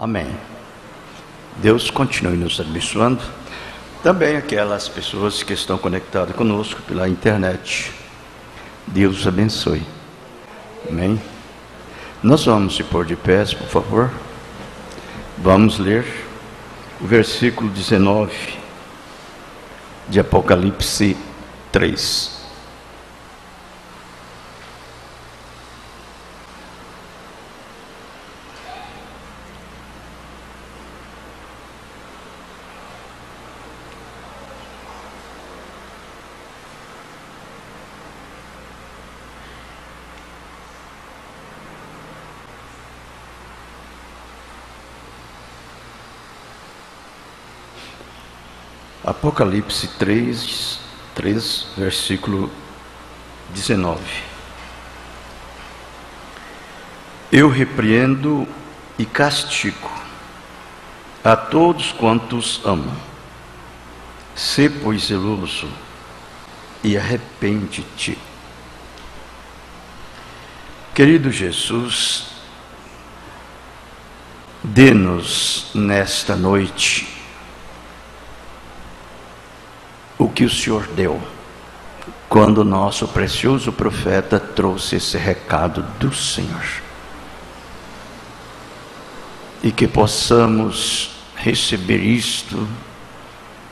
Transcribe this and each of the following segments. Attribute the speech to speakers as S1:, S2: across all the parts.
S1: Amém. Deus continue nos abençoando. Também aquelas pessoas que estão conectadas conosco pela internet. Deus abençoe. Amém. Nós vamos se pôr de pé, por favor. Vamos ler o versículo 19 de Apocalipse 3. Apocalipse 3, versículo 19. Eu repreendo e castigo a todos quantos amam. Sê, pois, zeloso e arrepende-te. Querido Jesus, dê-nos nesta noite o que o Senhor deu, quando o nosso precioso profeta trouxe esse recado do Senhor. E que possamos receber isto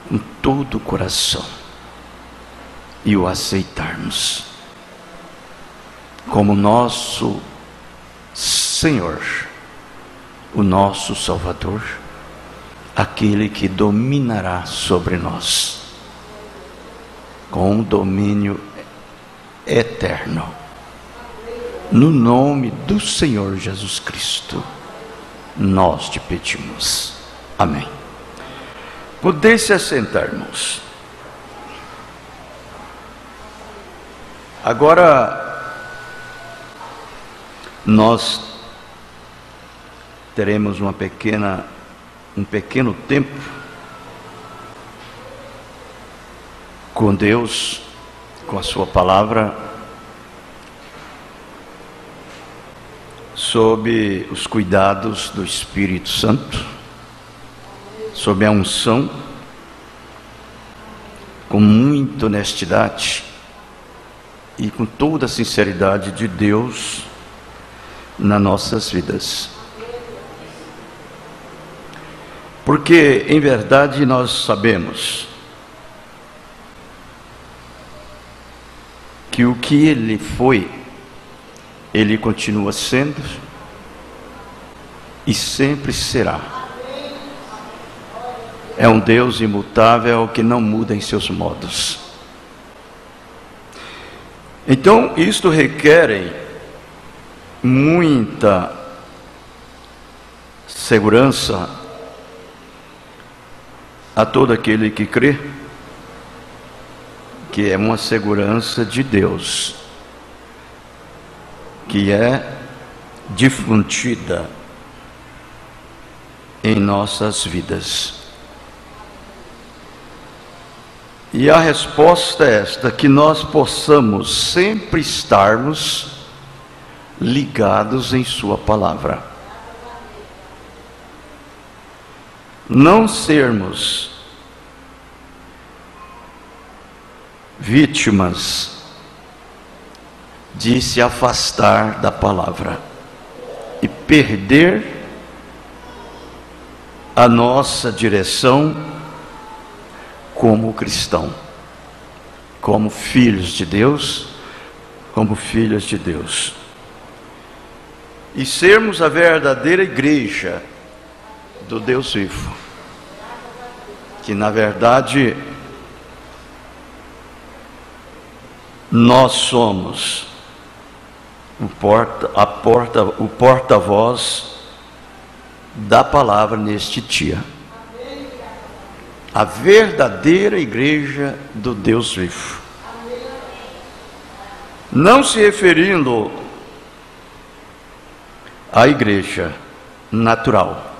S1: com todo o coração e o aceitarmos como nosso Senhor, o nosso Salvador, aquele que dominará sobre nós com um domínio eterno, no nome do Senhor Jesus Cristo, nós te pedimos. Amém. Podeis se assentar, irmãos. Agora, nós teremos um pequeno tempo com Deus, com a sua palavra, sob os cuidados do Espírito Santo, sob a unção, com muita honestidade e com toda a sinceridade de Deus nas nossas vidas. Porque, em verdade, nós sabemos que o que Ele foi, Ele continua sendo e sempre será. É um Deus imutável que não muda em seus modos. Então, isto requer muita segurança a todo aquele que crê, que é uma segurança de Deus, que é difundida em nossas vidas. E a resposta é esta: que nós possamos sempre estarmos ligados em sua palavra, não sermos vítimas de se afastar da palavra e perder a nossa direção como cristão, como filhos de Deus, como filhas de Deus, e sermos a verdadeira igreja do Deus vivo, que na verdade nós somos o porta-voz da palavra neste dia. A verdadeira igreja do Deus vivo. Não se referindo à igreja natural,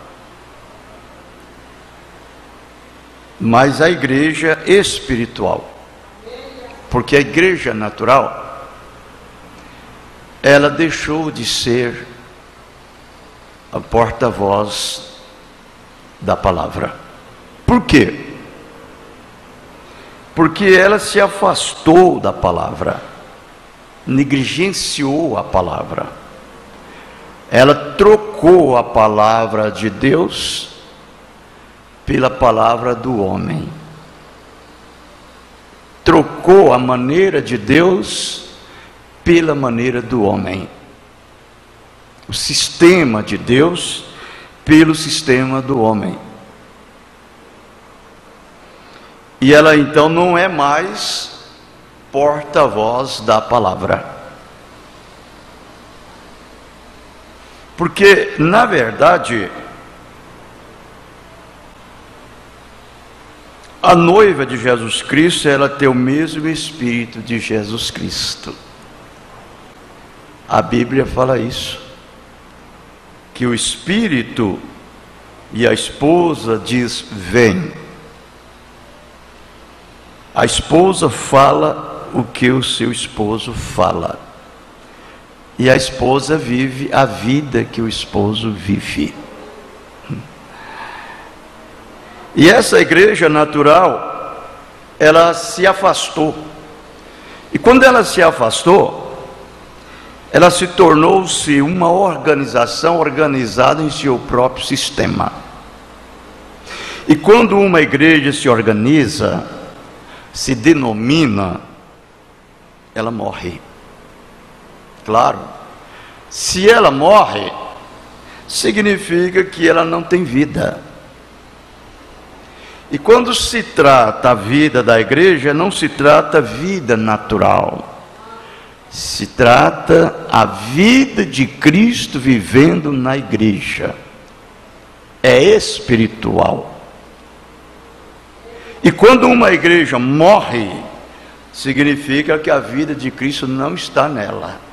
S1: mas à igreja espiritual. Porque a igreja natural, ela deixou de ser a porta-voz da palavra. Por quê? Porque ela se afastou da palavra, negligenciou a palavra. Ela trocou a palavra de Deus pela palavra do homem. Trocou a maneira de Deus pela maneira do homem. O sistema de Deus pelo sistema do homem. E ela então não é mais porta-voz da palavra. Porque, na verdade, a noiva de Jesus Cristo, ela tem o mesmo Espírito de Jesus Cristo. A Bíblia fala isso. Que o Espírito e a esposa diz, vem. A esposa fala o que o seu esposo fala. E a esposa vive a vida que o esposo vive. E essa igreja natural, ela se afastou. E quando ela se afastou, ela se tornou-se uma organização organizada em seu próprio sistema. E quando uma igreja se organiza, se denomina, ela morre. Claro, se ela morre, significa que ela não tem vida. E quando se trata a vida da igreja, não se trata vida natural. Se trata a vida de Cristo vivendo na igreja. É espiritual. E quando uma igreja morre, significa que a vida de Cristo não está nela.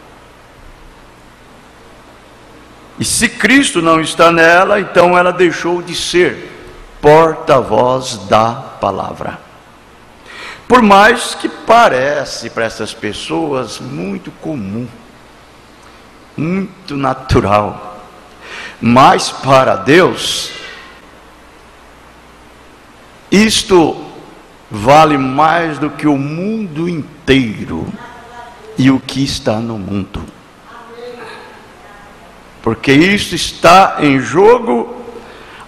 S1: E se Cristo não está nela, então ela deixou de ser porta-voz da palavra. Por mais que parece para essas pessoas muito comum, muito natural, mas para Deus, isto vale mais do que o mundo inteiro e o que está no mundo. Porque isto está em jogo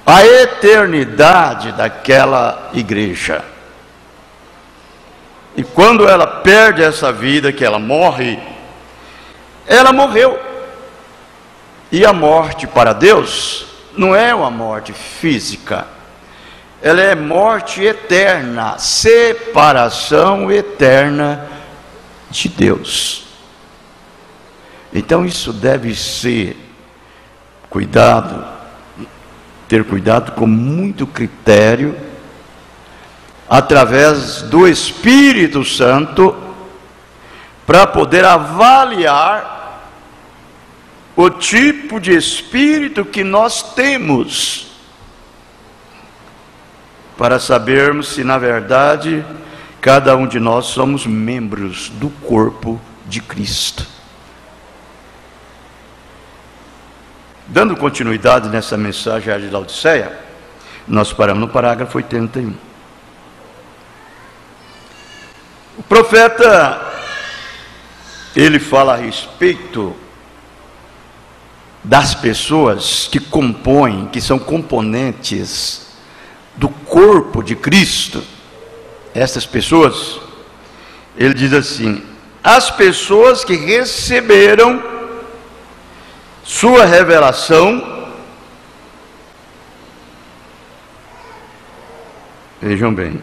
S1: a eternidade daquela igreja. E quando ela perde essa vida, que ela morre, ela morreu. E a morte para Deus não é uma morte física, ela é morte eterna, separação eterna de Deus. Então isso deve ser ter cuidado com muito critério, através do Espírito Santo, para poder avaliar o tipo de espírito que nós temos, para sabermos se na verdade cada um de nós somos membros do corpo de Cristo. Dando continuidade nessa mensagem à Laodiceia, nós paramos no parágrafo 81. O profeta, ele fala a respeito das pessoas que compõem, que são componentes do corpo de Cristo. Essas pessoas, ele diz assim: as pessoas que receberam sua revelação, vejam bem,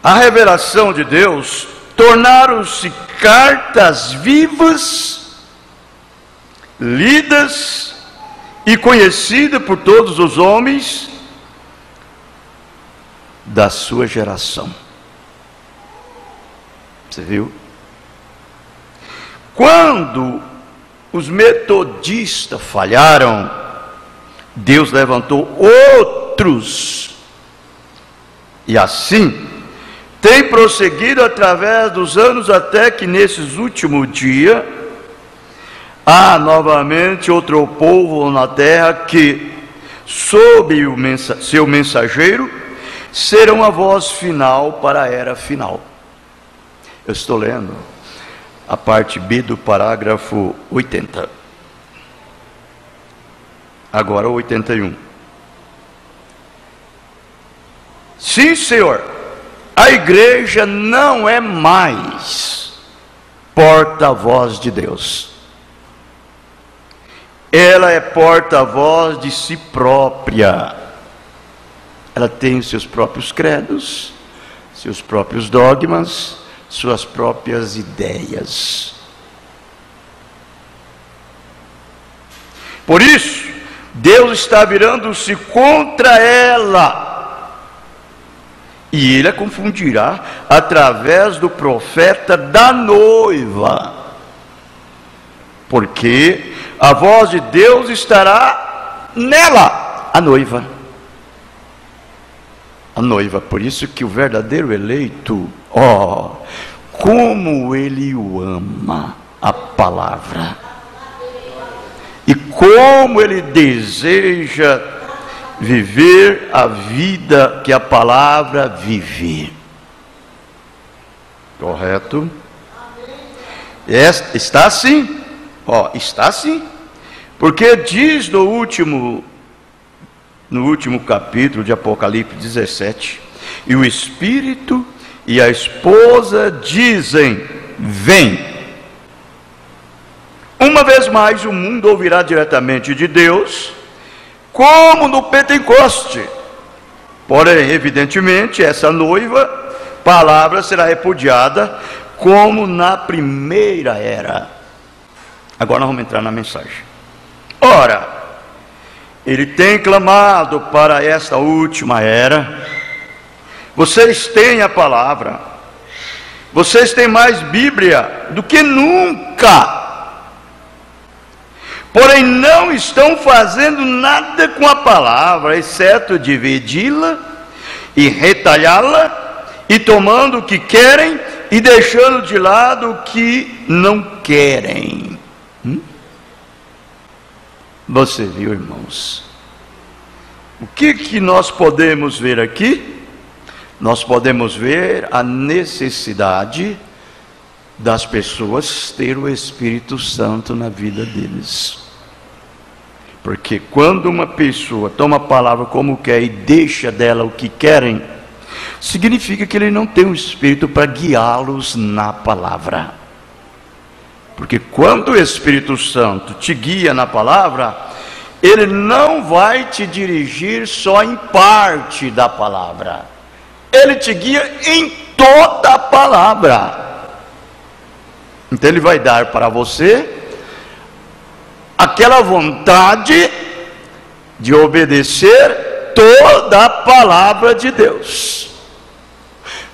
S1: a revelação de Deus, tornaram-se cartas vivas, lidas e conhecidas por todos os homens da sua geração. Você viu? Quando os metodistas falharam, Deus levantou outros, e assim tem prosseguido através dos anos, até que nesses últimos dias há novamente outro povo na terra que, sob o seu mensageiro, serão a voz final para a era final. Eu estou lendo a parte B do parágrafo 80. Agora o 81. Sim, Senhor, a igreja não é mais porta-voz de Deus. Ela é porta-voz de si própria. Ela tem os seus próprios credos, seus próprios dogmas, suas próprias ideias. Por isso, Deus está virando-se contra ela. E Ele a confundirá através do profeta da noiva. Porque a voz de Deus estará nela, a noiva. A noiva, por isso que o verdadeiro eleito, como ele o ama, a palavra, e como ele deseja viver a vida que a palavra vive. Correto? Está assim, está assim, porque diz no último capítulo de Apocalipse 17, e o Espírito e a esposa dizem: vem. Uma vez mais o mundo ouvirá diretamente de Deus, como no Pentecoste. Porém, evidentemente, essa noiva palavra será repudiada, como na primeira era. Agora nós vamos entrar na mensagem. Ora, ele tem clamado para esta última era. Vocês têm a palavra, vocês têm mais Bíblia do que nunca, porém não estão fazendo nada com a palavra, exceto dividi-la e retalhá-la, e tomando o que querem e deixando de lado o que não querem. Você viu, irmãos? O que nós podemos ver aqui? Nós podemos ver a necessidade das pessoas ter o Espírito Santo na vida deles. Porque quando uma pessoa toma a palavra como quer e deixa dela o que querem, significa que ele não tem o Espírito para guiá-los na palavra. Porque quando o Espírito Santo te guia na palavra, ele não vai te dirigir só em parte da palavra, ele te guia em toda a palavra. Então ele vai dar para você aquela vontade de obedecer toda a palavra de Deus.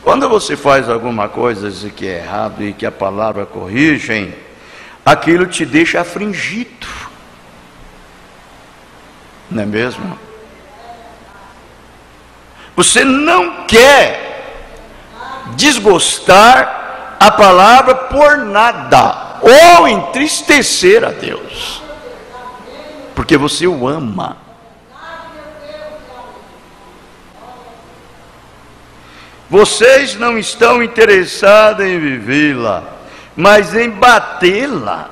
S1: Quando você faz alguma coisa que é errado e que a palavra corrige, aquilo te deixa afligido, não é mesmo? Você não quer desgostar a palavra por nada, ou entristecer a Deus, porque você o ama. Vocês não estão interessados em vivê-la, mas em batê-la,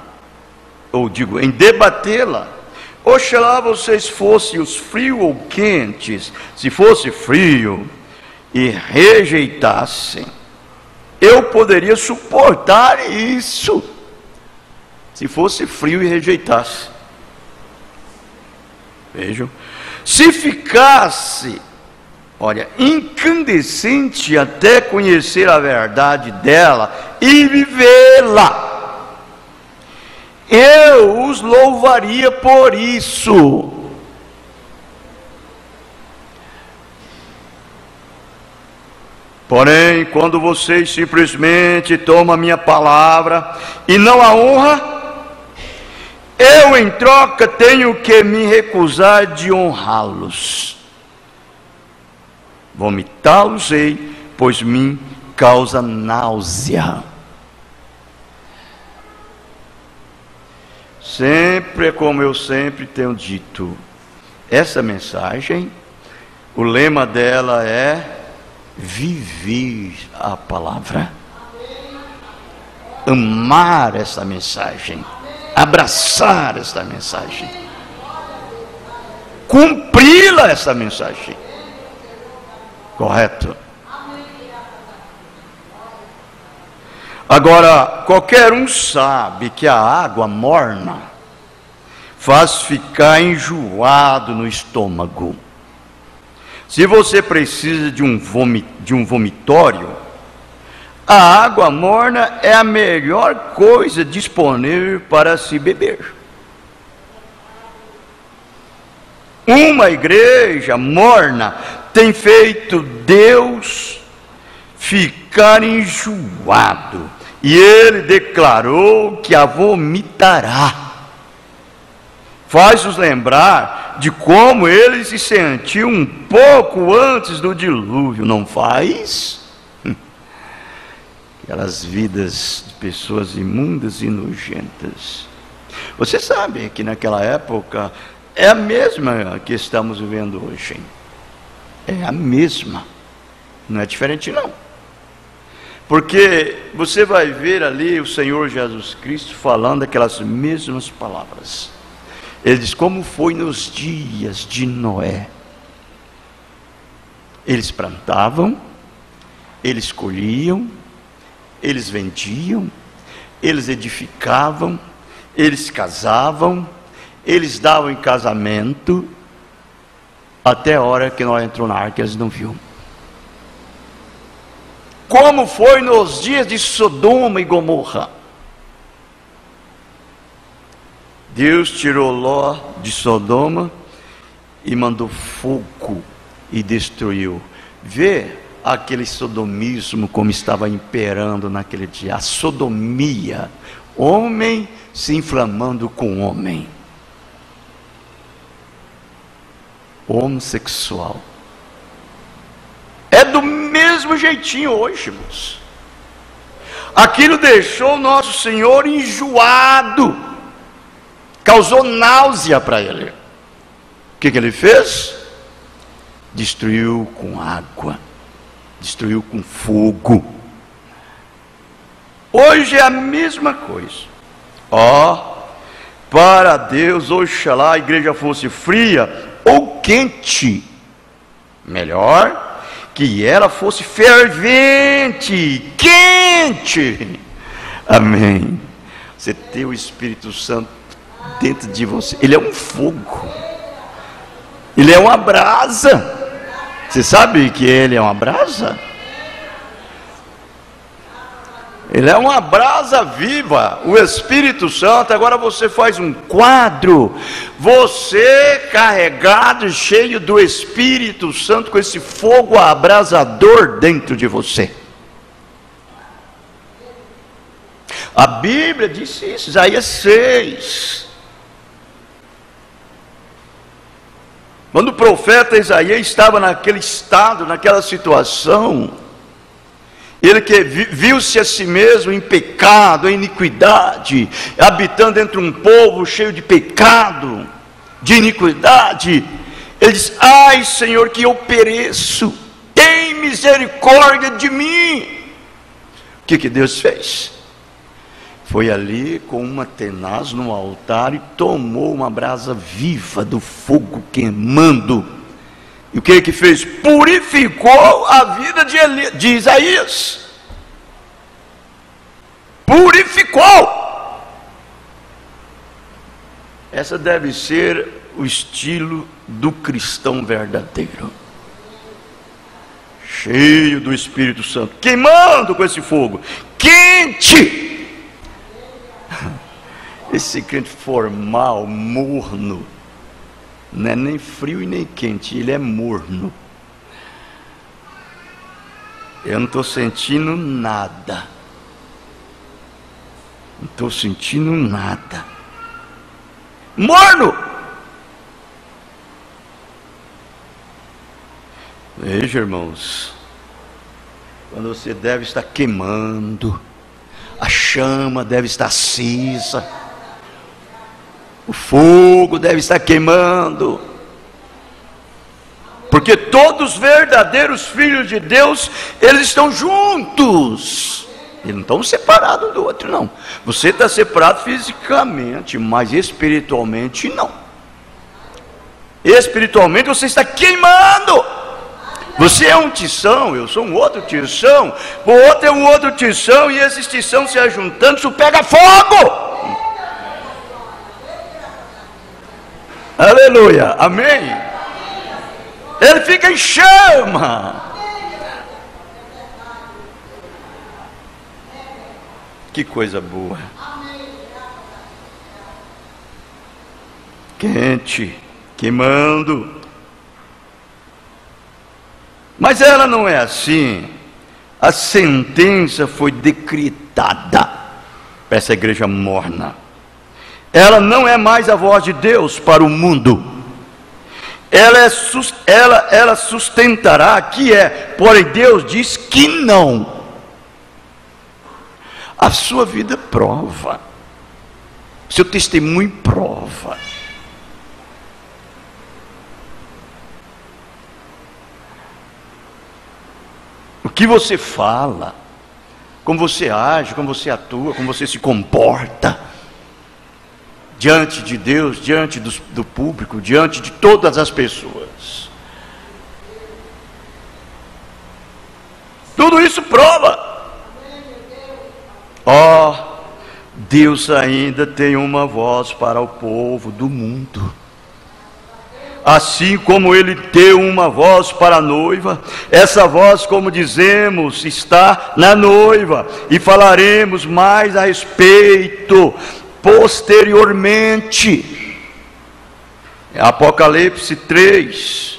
S1: ou digo, em debatê-la. Oxalá vocês fossem os frios ou quentes. Se fosse frio e rejeitassem, eu poderia suportar isso. Se fosse frio e rejeitasse, vejam, se ficasse, olha, incandescente até conhecer a verdade dela e vivê-la, eu os louvaria por isso. Porém, quando vocês simplesmente tomam a minha palavra e não a honram, eu em troca tenho que me recusar de honrá-los. Vomitá-los-ei, pois me causa náusea. Sempre, como eu sempre tenho dito, essa mensagem, o lema dela é viver a palavra, amar essa mensagem, abraçar essa mensagem, cumpri-la essa mensagem. Correto? Agora, qualquer um sabe que a água morna faz ficar enjoado no estômago. Se você precisa de um vomitório, a água morna é a melhor coisa disponível para se beber. Uma igreja morna tem feito Deus ficar enjoado, e ele declarou que a vomitará. Faz-nos lembrar de como ele se sentiu um pouco antes do dilúvio, não faz? Aquelas vidas de pessoas imundas e nojentas. Você sabe que naquela época é a mesma que estamos vivendo hoje. É a mesma. Não é diferente não. Porque você vai ver ali o Senhor Jesus Cristo falando aquelas mesmas palavras. Ele diz: como foi nos dias de Noé. Eles plantavam, eles colhiam, eles vendiam, eles edificavam, eles casavam, eles davam em casamento, até a hora que Noé entrou na arca, eles não viam. Como foi nos dias de Sodoma e Gomorra. Deus tirou Ló de Sodoma e mandou fogo e destruiu. Vê aquele sodomismo como estava imperando naquele dia. A sodomia, homem se inflamando com homem. Homossexual. É do mesmo jeitinho hoje, irmãos. Aquilo deixou o nosso Senhor enjoado, causou náusea para ele. O que ele fez? Destruiu com água, destruiu com fogo. Hoje é a mesma coisa. Para Deus, oxalá a igreja fosse fria ou quente, melhor que ela fosse fervente, quente. Amém. Você tem o Espírito Santo dentro de você. Ele é um fogo, ele é uma brasa. Você sabe que ele é uma brasa? Ele é uma brasa viva, o Espírito Santo. Agora você faz um quadro, você carregado, cheio do Espírito Santo, com esse fogo abrasador dentro de você. A Bíblia disse isso, Isaías 6. Quando o profeta Isaías estava naquele estado, naquela situação, ele que viu-se a si mesmo em pecado, em iniquidade, habitando entre um povo cheio de pecado, de iniquidade. Ele diz: ai Senhor, que eu pereço, tem misericórdia de mim. O que Deus fez? Foi ali com uma tenaz no altar e tomou uma brasa viva do fogo queimando. E o que fez? Purificou a vida de Isaías. Purificou. Essa deve ser o estilo do cristão verdadeiro. Cheio do Espírito Santo, queimando com esse fogo, quente. Esse crente formal, morno, não é nem frio e nem quente, ele é morno. Eu não estou sentindo nada. Não estou sentindo nada. Morno! Veja, irmãos, quando você deve estar queimando, a chama deve estar acesa, o fogo deve estar queimando, porque todos os verdadeiros filhos de Deus, eles estão juntos, eles não estão separados um do outro, não. Você está separado fisicamente, mas espiritualmente não. Espiritualmente você está queimando. Você é um tição, eu sou um outro tição, o outro é um outro tição, e esses tição se ajuntando, isso pega fogo. Aleluia, amém? Ele fica em chama. Que coisa boa. Quente, queimando. Mas ela não é assim. A sentença foi decretada para essa igreja morna. Ela não é mais a voz de Deus para o mundo. Ela sustentará que é, porém Deus diz que não. A sua vida prova, seu testemunho prova. O que você fala, como você age, como você atua, como você se comporta diante de Deus, diante do público, diante de todas as pessoas. Tudo isso prova. Deus ainda tem uma voz para o povo do mundo. Assim como Ele deu uma voz para a noiva, essa voz, como dizemos, está na noiva, e falaremos mais a respeito posteriormente. Apocalipse 3,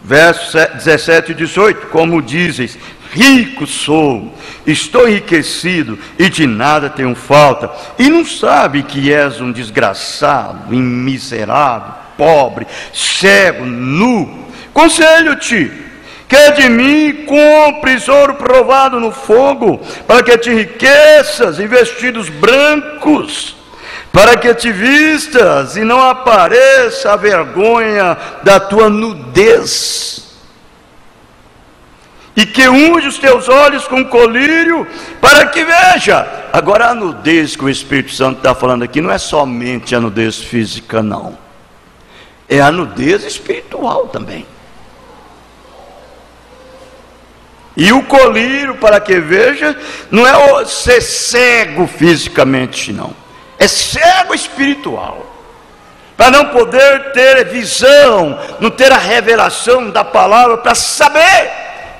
S1: versos 17 e 18, como dizes: rico sou, estou enriquecido e de nada tenho falta, e não sabe que és um desgraçado, miserável, pobre, cego, nu. Conselho-te que de mim compres ouro provado no fogo, para que te enriqueças em vestidos brancos, para que te vistas e não apareça a vergonha da tua nudez, e que unge os teus olhos com colírio, para que veja. Agora, a nudez que o Espírito Santo está falando aqui não é somente a nudez física, não, é a nudez espiritual também. E o colírio, para que veja, não é ser cego fisicamente, não, é cego espiritual, para não poder ter visão, não ter a revelação da palavra, para saber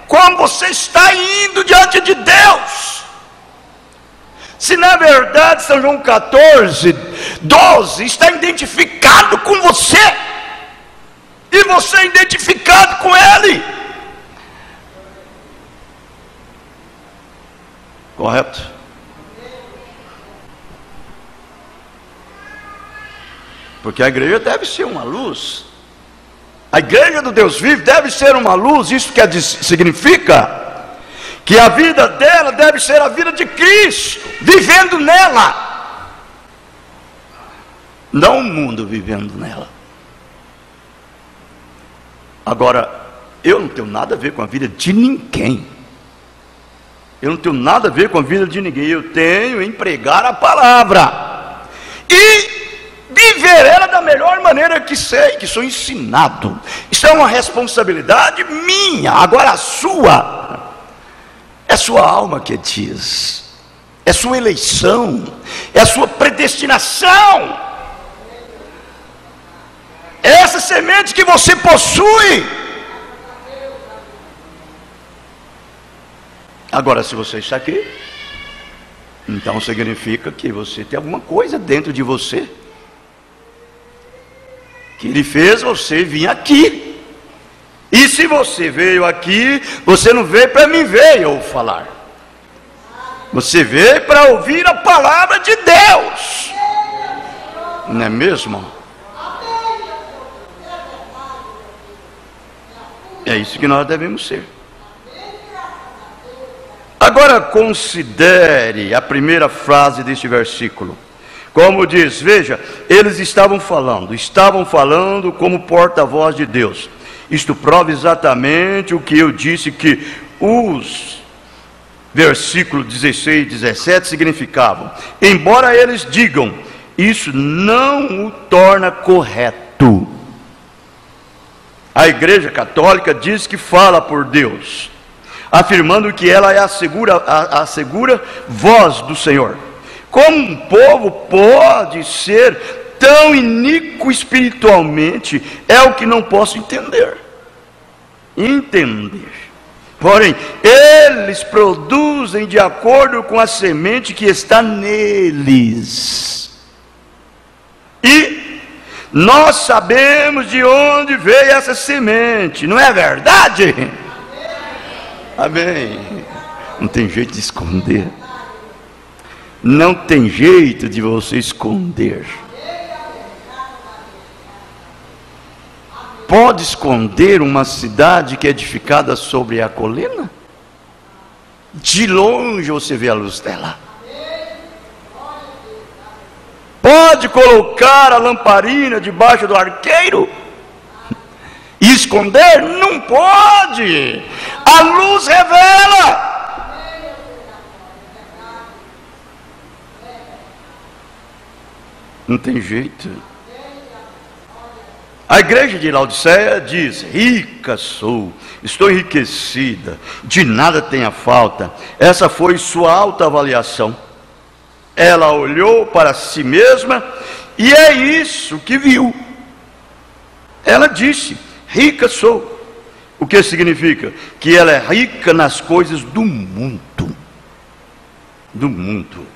S1: como você está indo diante de Deus. Se na verdade São João 14, 12 está identificado com você, e você é identificado com Ele. Correto? Porque a igreja deve ser uma luz. A igreja do Deus vivo deve ser uma luz. Isso significa que a vida dela deve ser a vida de Cristo, vivendo nela, não o mundo vivendo nela. Agora, eu não tenho nada a ver com a vida de ninguém. Eu não tenho nada a ver com a vida de ninguém. Eu tenho em pregar a palavra e viver ela da melhor maneira que sei, que sou ensinado. Isso é uma responsabilidade minha. Agora a sua, é sua alma que diz, é sua eleição, é a sua predestinação, é essa semente que você possui. Agora, se você está aqui, então significa que você tem alguma coisa dentro de você, que Ele fez você vir aqui. E se você veio aqui, você não veio para me ver eu falar, você veio para ouvir a palavra de Deus, não é mesmo? É isso que nós devemos ser. Agora considere a primeira frase deste versículo. Como diz, veja, eles estavam falando como porta-voz de Deus. Isto prova exatamente o que eu disse que os versículos 16 e 17 significavam. Embora eles digam, isso não o torna correto. A Igreja Católica diz que fala por Deus, afirmando que ela é a segura voz do Senhor. Como um povo pode ser tão iníquo espiritualmente, é o que não posso entender. Porém, eles produzem de acordo com a semente que está neles. E nós sabemos de onde veio essa semente, não é verdade? Amém. Não tem jeito de esconder. Não tem jeito de você esconder. Pode esconder uma cidade que é edificada sobre a colina? De longe você vê a luz dela. Pode colocar a lamparina debaixo do arqueiro e esconder? Não pode. A luz revela. Não tem jeito. A igreja de Laodiceia diz: rica sou, estou enriquecida, de nada tenha falta. Essa foi sua autoavaliação. Ela olhou para si mesma e é isso que viu. Ela disse: rica sou. O que significa? Que ela é rica nas coisas do mundo. Do mundo.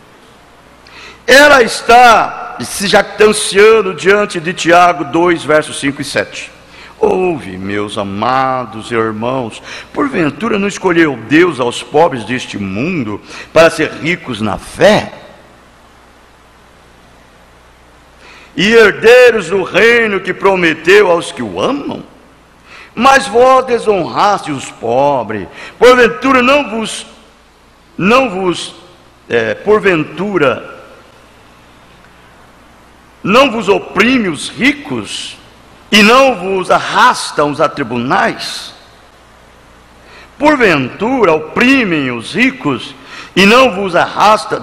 S1: Ela está se jactanciando diante de Tiago 2, versos 5 e 7. Ouve, meus amados irmãos, porventura não escolheu Deus aos pobres deste mundo para ser ricos na fé e herdeiros do reino que prometeu aos que o amam? Mas vós desonraste os pobres. Porventura não vos oprime os ricos e não vos arrastam os tribunais? Porventura oprimem os ricos e não vos arrasta,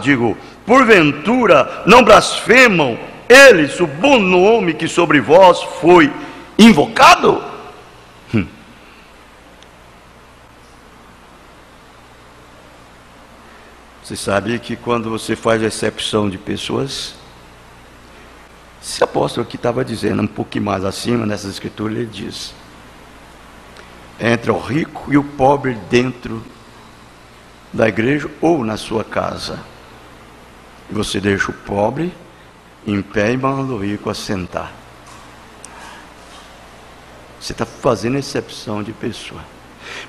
S1: porventura não blasfemam eles o bom nome que sobre vós foi invocado? Você sabe que quando você faz recepção de pessoas, esse apóstolo aqui estava dizendo, um pouquinho mais acima nessa escritura, ele diz: entra o rico e o pobre dentro da igreja ou na sua casa, e você deixa o pobre em pé e manda o rico assentar. Você está fazendo exceção de pessoa.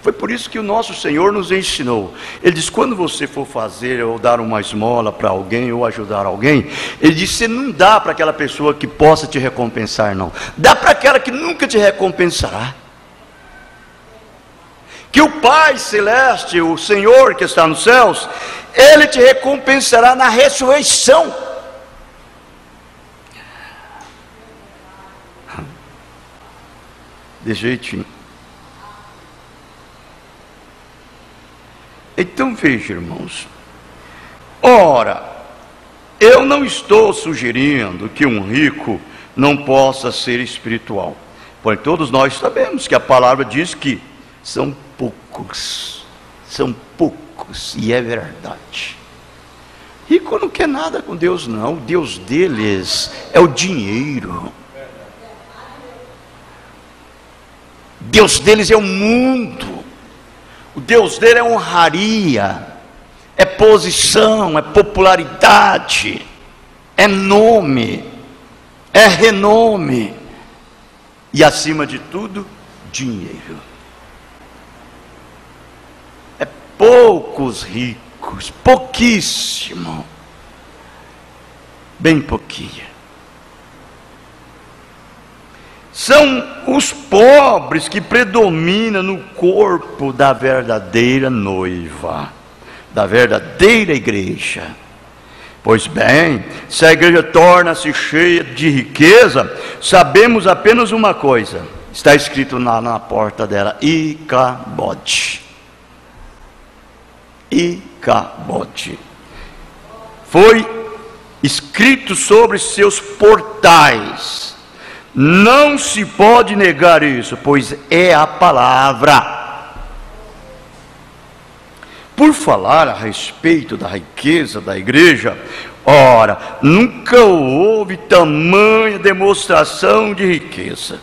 S1: Foi por isso que o nosso Senhor nos ensinou. Ele diz: quando você for fazer ou dar uma esmola para alguém ou ajudar alguém, ele diz: você não dá para aquela pessoa que possa te recompensar, não. Dá para aquela que nunca te recompensará. Que o Pai Celeste, o Senhor que está nos céus, Ele te recompensará na ressurreição. De jeitinho. Então veja, irmãos, ora, eu não estou sugerindo que um rico não possa ser espiritual, pois todos nós sabemos que a palavra diz que são poucos, e é verdade. Rico não quer nada com Deus, não. O Deus deles é o dinheiro. Deus deles é o mundo. O Deus dele é honraria, é posição, é popularidade, é nome, é renome e, acima de tudo, dinheiro. É poucos ricos, pouquíssimo, bem pouquinho. São os pobres que predominam no corpo da verdadeira noiva. da verdadeira igreja. Pois bem, se a igreja torna-se cheia de riqueza, sabemos apenas uma coisa, está escrito na porta dela: Icabode. Icabode. Foi escrito sobre seus portais. Não se pode negar isso, pois é a palavra. Por falar a respeito da riqueza da igreja, ora, nunca houve tamanha demonstração de riqueza.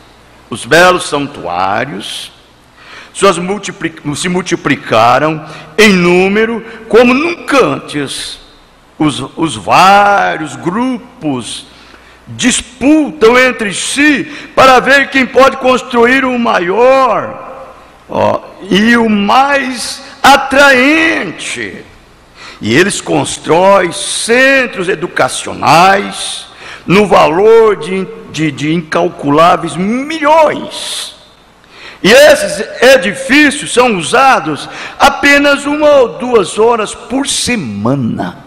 S1: Os belos santuários se multiplicaram em número como nunca antes. Os vários grupos disputam entre si para ver quem pode construir o maior e o mais atraente. E eles constroem centros educacionais no valor de incalculáveis milhões. E esses edifícios são usados apenas 1 ou 2 horas por semana.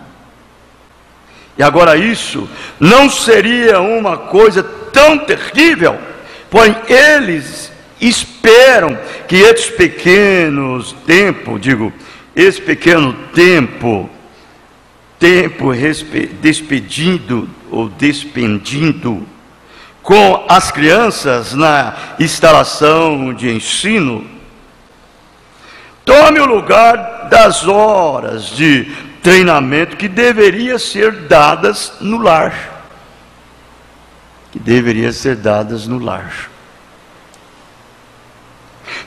S1: E agora isso não seria uma coisa tão terrível, porém eles esperam que esse pequeno tempo despendido com as crianças na instalação de ensino, tome o lugar das horas de treinamento que deveria ser dadas no lar.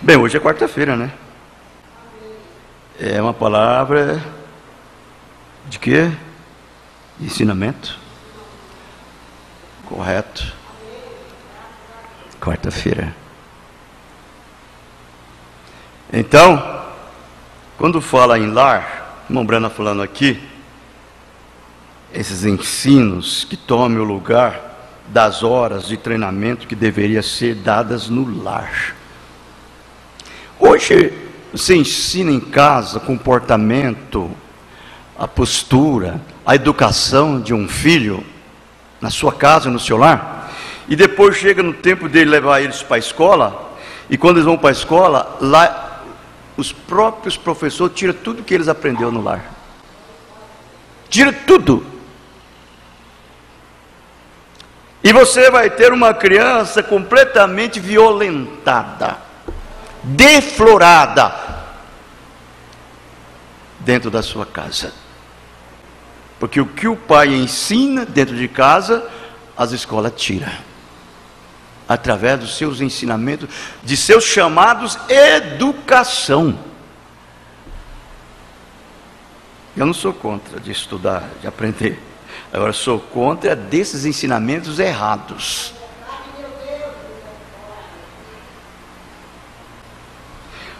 S1: Bem, hoje é quarta-feira, né? É uma palavra de quê? De ensinamento. Correto. Quarta-feira. Então, quando fala em lar, o irmão Brana falando aqui, esses ensinos que tomem o lugar das horas de treinamento que deveria ser dadas no lar. Hoje você ensina em casa comportamento, a postura, a educação de um filho, na sua casa, no seu lar, e depois chega no tempo dele levar eles para a escola, e quando eles vão para a escola, lá os próprios professores tiram tudo que eles aprenderam no lar. Tira tudo. E você vai ter uma criança completamente violentada, deflorada dentro da sua casa. Porque o que o pai ensina dentro de casa, as escolas tiram. Através dos seus ensinamentos, de seus chamados educação. Eu não sou contra de estudar, de aprender. Agora sou contra desses ensinamentos errados.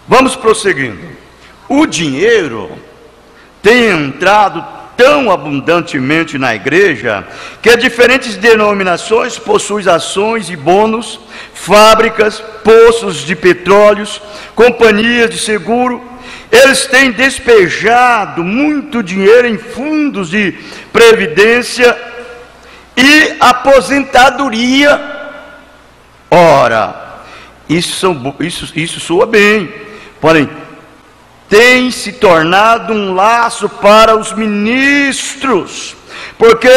S1: Vamos prosseguindo. O dinheiro tem entrado tão abundantemente na igreja, que diferentes denominações possuem ações e bônus, fábricas, poços de petróleos, companhias de seguro. Eles têm despejado muito dinheiro em fundos de previdência e aposentadoria. Ora, isso soa bem, porém tem se tornado um laço para os ministros, porque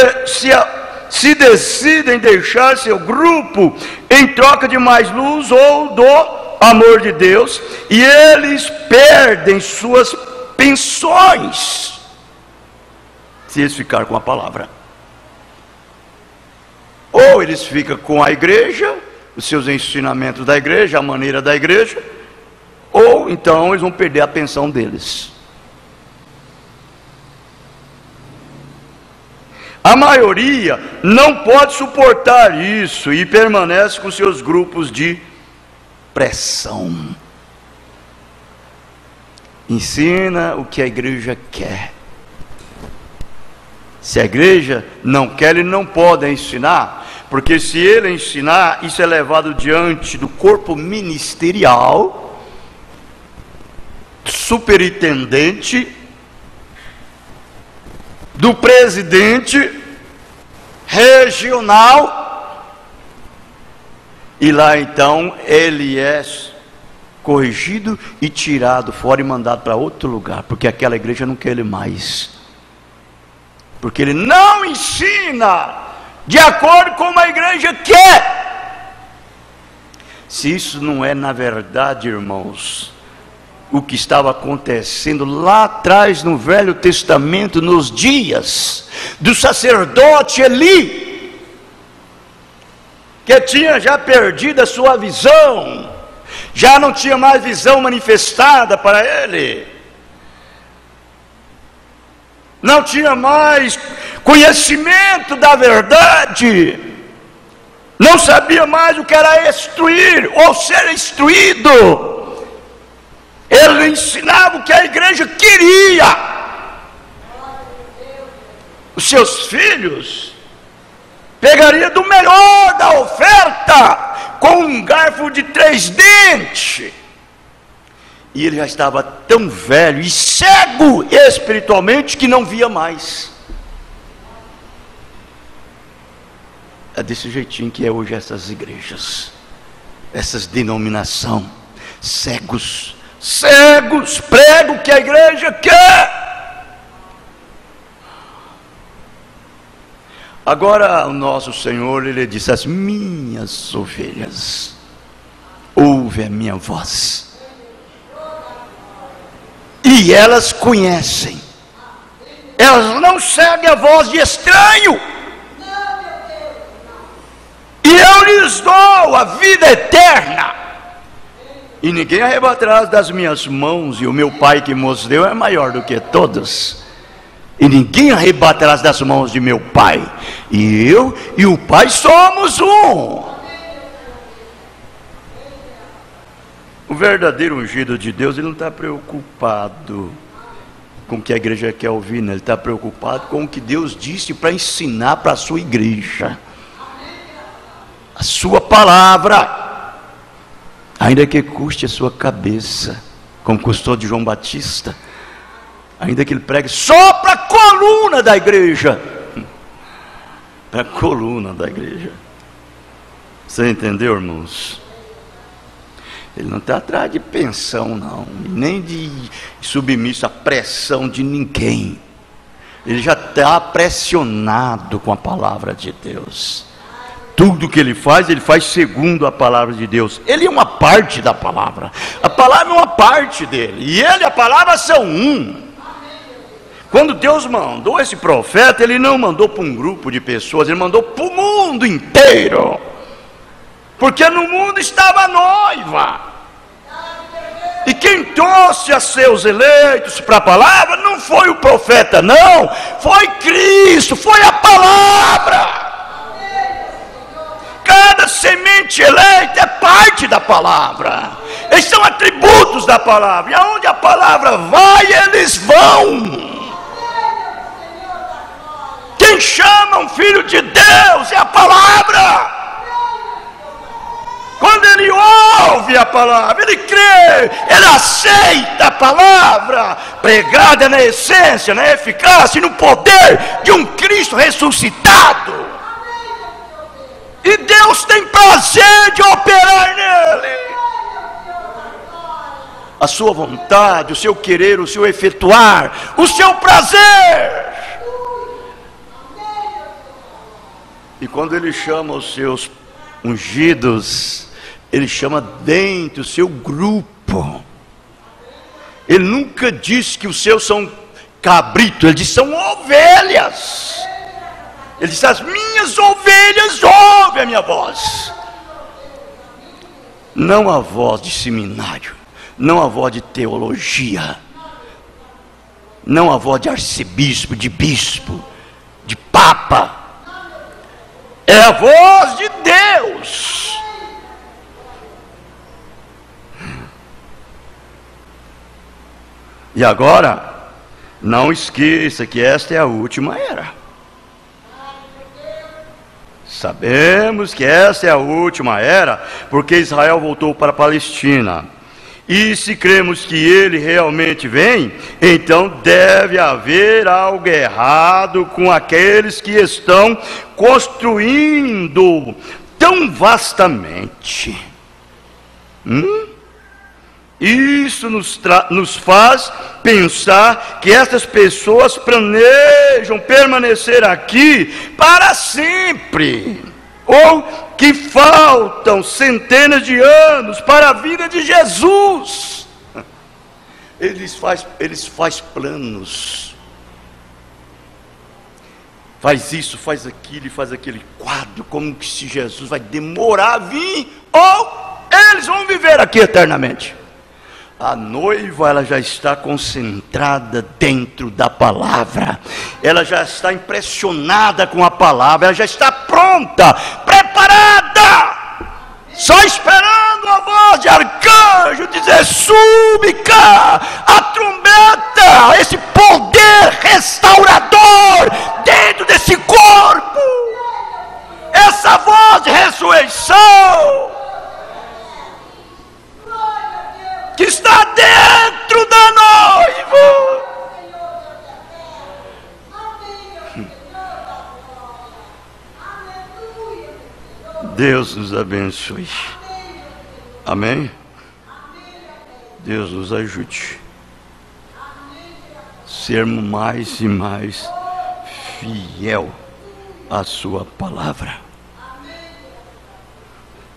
S1: se decidem deixar seu grupo em troca de mais luz ou do amor de Deus, e eles perdem suas pensões, se eles ficarem com a palavra. Ou eles ficam com a igreja, os seus ensinamentos da igreja, a maneira da igreja, ou então eles vão perder a pensão deles. A maioria não pode suportar isso e permanece com seus grupos de pressão. Ensina o que a igreja quer. Se a igreja não quer, ele não pode ensinar, porque se ele ensinar, isso é levado diante do corpo ministerial, superintendente, do presidente regional, e lá então ele é corrigido e tirado fora e mandado para outro lugar, porque aquela igreja não quer ele mais, porque ele não ensina de acordo com como a igreja quer. Se isso não é, na verdade, irmãos, o que estava acontecendo lá atrás no Velho Testamento, nos dias do sacerdote Eli, que tinha já perdido a sua visão, já não tinha mais visão manifestada para ele, não tinha mais conhecimento da verdade, não sabia mais o que era instruir ou ser instruído. Ele ensinava o que a igreja queria. Os seus filhos pegaria do melhor da oferta com um garfo de 3 dentes. E ele já estava tão velho e cego espiritualmente que não via mais. É desse jeitinho que é hoje essas igrejas, essas denominações, cegos, pregam o que a igreja quer. Agora o nosso Senhor, ele disse: as minhas ovelhas ouvem a minha voz, e elas conhecem, elas não seguem a voz de estranho, e eu lhes dou a vida eterna, e ninguém arrebatará das minhas mãos, e o meu Pai que nos deu é maior do que todos, e ninguém arrebatará das mãos de meu Pai, e eu e o Pai somos um. O verdadeiro ungido de Deus, ele não está preocupado com o que a igreja quer ouvir, né? Ele está preocupado com o que Deus disse para ensinar para a sua igreja, a sua palavra, ainda que custe a sua cabeça, como custou de João Batista, ainda que ele pregue só para a coluna da igreja, para a coluna da igreja. Você entendeu, irmãos? Ele não está atrás de pensão, não, nem de submisso à pressão de ninguém. Ele já está pressionado com a palavra de Deus. Tudo que ele faz segundo a palavra de Deus. Ele é uma parte da palavra, a palavra é uma parte dele, e ele e a palavra são um. Quando Deus mandou esse profeta, ele não mandou para um grupo de pessoas, ele mandou para o mundo inteiro, porque no mundo estava a noiva, e quem trouxe a seus eleitos para a palavra não foi o profeta, não, foi Cristo, foi a palavra. Cada semente eleita é parte da palavra, eles são atributos da palavra, e aonde a palavra vai, eles vão. Quem chama um filho de Deus é a palavra. Quando ele ouve a palavra, ele crê, ele aceita a palavra pregada na essência, na eficácia e no poder de um Cristo ressuscitado. E Deus tem prazer de operar nele. A sua vontade, o seu querer, o seu efetuar, o seu prazer. E quando ele chama os seus ungidos, ele chama dentro o seu grupo. Ele nunca diz que os seus são cabritos, ele diz são ovelhas. Ele diz: as minhas ovelhas ouvem a minha voz. Não a voz de seminário, não a voz de teologia, não a voz de arcebispo, de bispo, de papa. É a voz de Deus. E agora, não esqueça que esta é a última era. Sabemos que esta é a última era, porque Israel voltou para a Palestina. E se cremos que Ele realmente vem, então deve haver algo errado com aqueles que estão construindo tão vastamente. Isso nos faz pensar que essas pessoas planejam permanecer aqui para sempre, ou que faltam centenas de anos para a vida de Jesus. Eles fazem planos, faz isso, faz aquilo e faz aquele quadro, como que se Jesus vai demorar a vir, ou eles vão viver aqui eternamente. A noiva, ela já está concentrada dentro da palavra, ela já está impressionada com a palavra, ela já está pronta, preparada, só esperando a voz de arcanjo dizer: sube cá, a trombeta, esse poder restaurador dentro desse corpo, essa voz de ressurreição que está dentro da noiva. Deus nos abençoe. Amém? Deus nos ajude a sermos mais e mais fiel à sua palavra.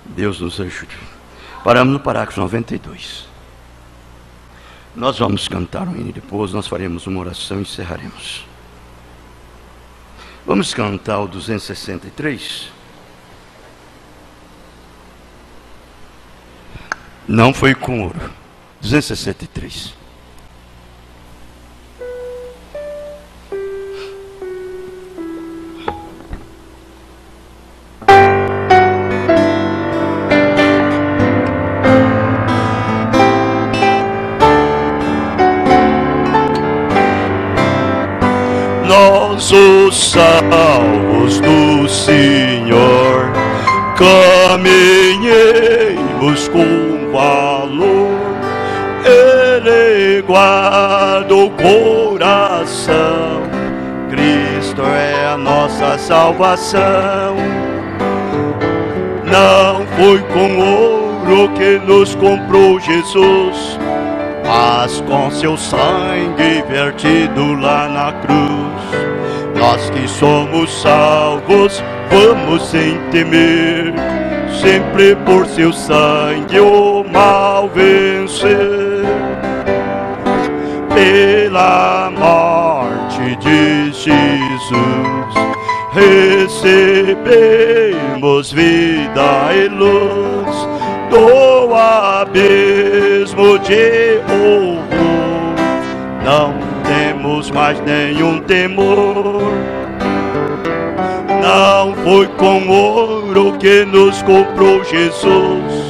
S1: Deus nos ajude. Paramos no parágrafo 92. Nós vamos cantar um hino e depois nós faremos uma oração e encerraremos. Vamos cantar o 263. Não foi com ouro. 263.
S2: Nós, os salvos do Senhor, caminhemos com valor. Ele guarda o coração, Cristo é a nossa salvação. Não foi com ouro que nos comprou Jesus, mas com seu sangue vertido lá na cruz. Nós que somos salvos, vamos sem temer, sempre por seu sangue o mal vencer. Pela morte de Jesus recebemos vida e luz, do abismo de horror não temos mais nenhum temor. Não foi com ouro que nos comprou Jesus,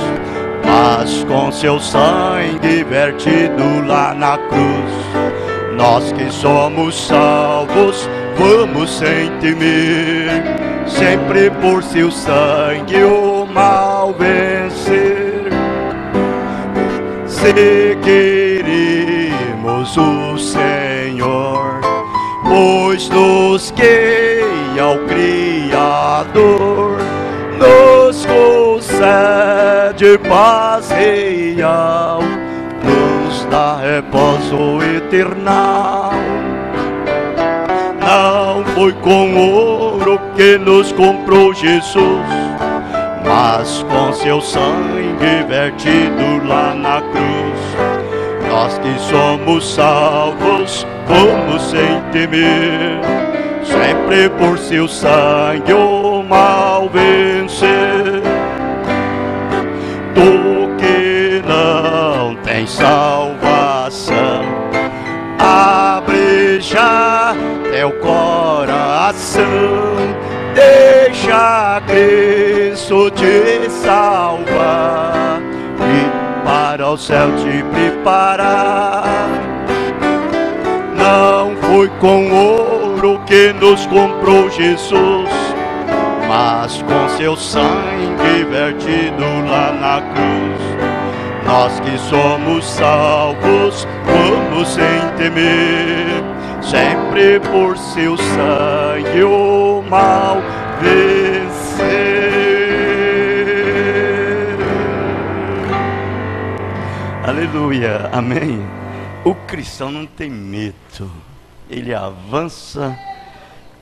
S2: mas com seu sangue vertido lá na cruz. Nós que somos salvos, vamos sem temer, sempre por seu sangue o mal vencer. Seguiremos o Senhor, pois nos guia o Criador, nos concede paz real, nos dá repouso eternal. Não foi com ouro que nos comprou Jesus, mas com seu sangue vertido lá na cruz. Nós que somos salvos, vamos sem temer, sempre por seu sangue o mal vencer. Tu que não tens salvação, abre já teu coração, deixa Cristo te salvar e para o céu te preparar. Não foi com ouro que nos comprou Jesus, mas com seu sangue vertido lá na cruz. Nós que somos salvos, vamos sem temer, sempre por seu sangue o mal vencer. Aleluia, amém. O cristão não tem medo, ele avança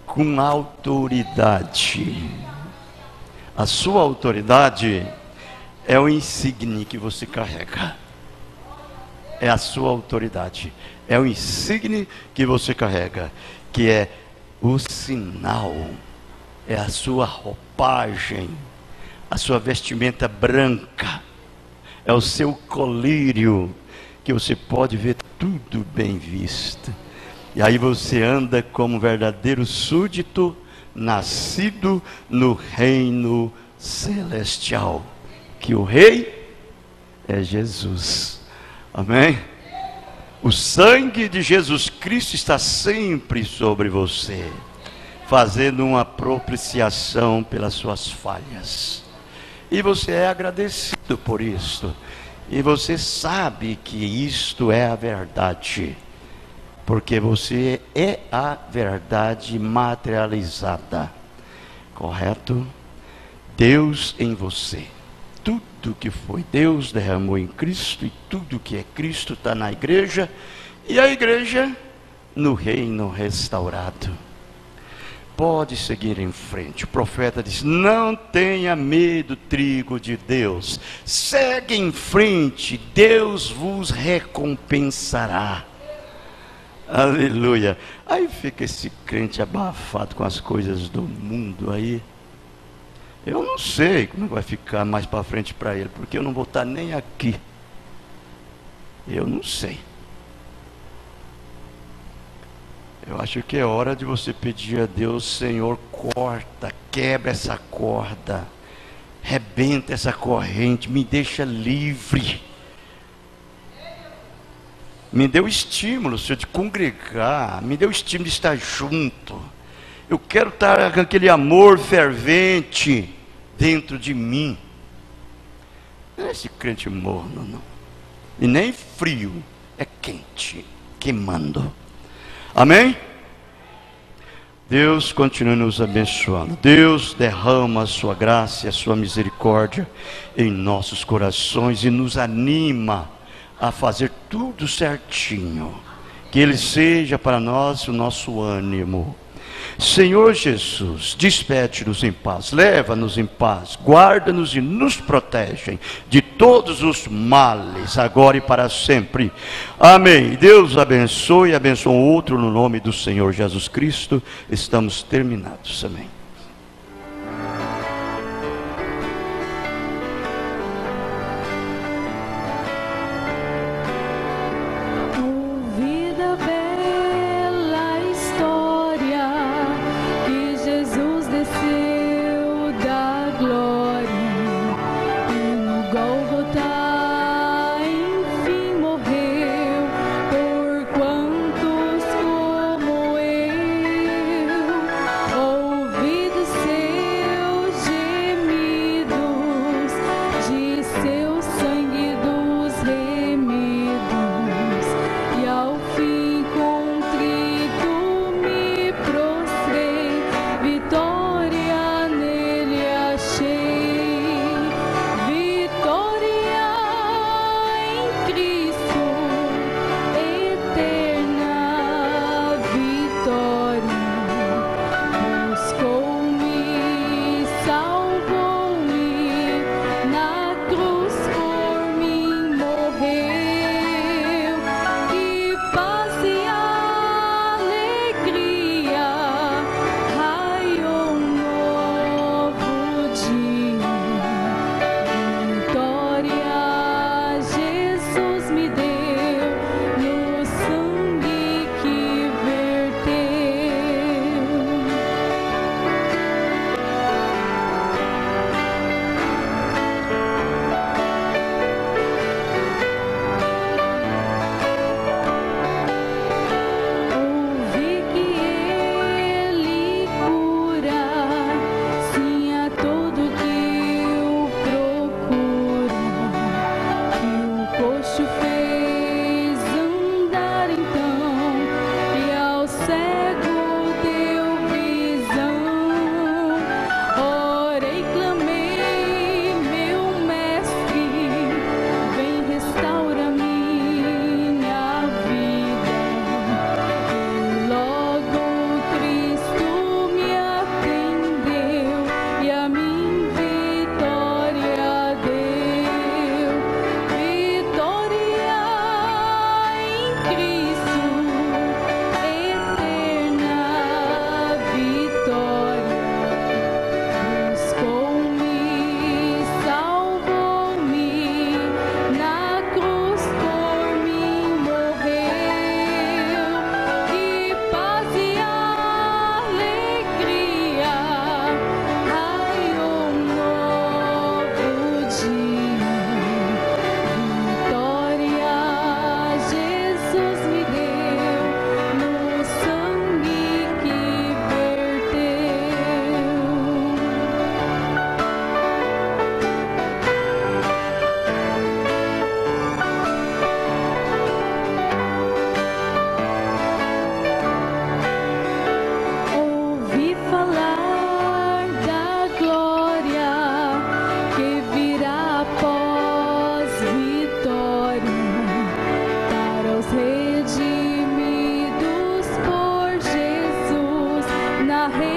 S2: com autoridade. A sua autoridade é o insígne que você carrega. É a sua autoridade, é o insígne que você carrega, que é o sinal, é a sua roupagem, a sua vestimenta branca, é o seu colírio, que você pode ver tudo bem visto. E aí você anda como um verdadeiro súdito, nascido no reino celestial, que o rei é Jesus. Amém? O sangue de Jesus Cristo está sempre sobre você, fazendo uma propiciação pelas suas falhas. E você é agradecido por isto. E você sabe que isto é a verdade, porque você é a verdade materializada. Correto? Deus em você. Tudo que foi Deus derramou em Cristo, e tudo que é Cristo está na igreja, e a igreja no reino restaurado. Pode seguir em frente. O profeta diz: não tenha medo, trigo de Deus, segue em frente, Deus vos recompensará. Aleluia. Aí fica esse crente abafado com as coisas do mundo aí. Eu não sei como vai ficar mais para frente para ele, porque eu não vou estar nem aqui. Eu não sei. Eu acho que é hora de você pedir a Deus: Senhor, corta, quebra essa corda, rebenta essa corrente, me deixa livre. Me deu estímulo, Senhor, de congregar, me deu estímulo de estar junto. Eu quero estar com aquele amor fervente dentro de mim. Não é esse crente morno, não. E nem frio, é quente, queimando. Amém? Deus continue nos abençoando. Deus derrama a sua graça e a sua misericórdia em nossos corações e nos anima a fazer tudo certinho. Que Ele seja para nós o nosso ânimo. Senhor Jesus, despede-nos em paz, leva-nos em paz, guarda-nos e nos protege de todos os males, agora e para sempre. Amém. Deus abençoe e abençoe um outro no nome do Senhor Jesus Cristo. Estamos terminados. Amém.
S3: Ouvi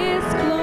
S3: His glory.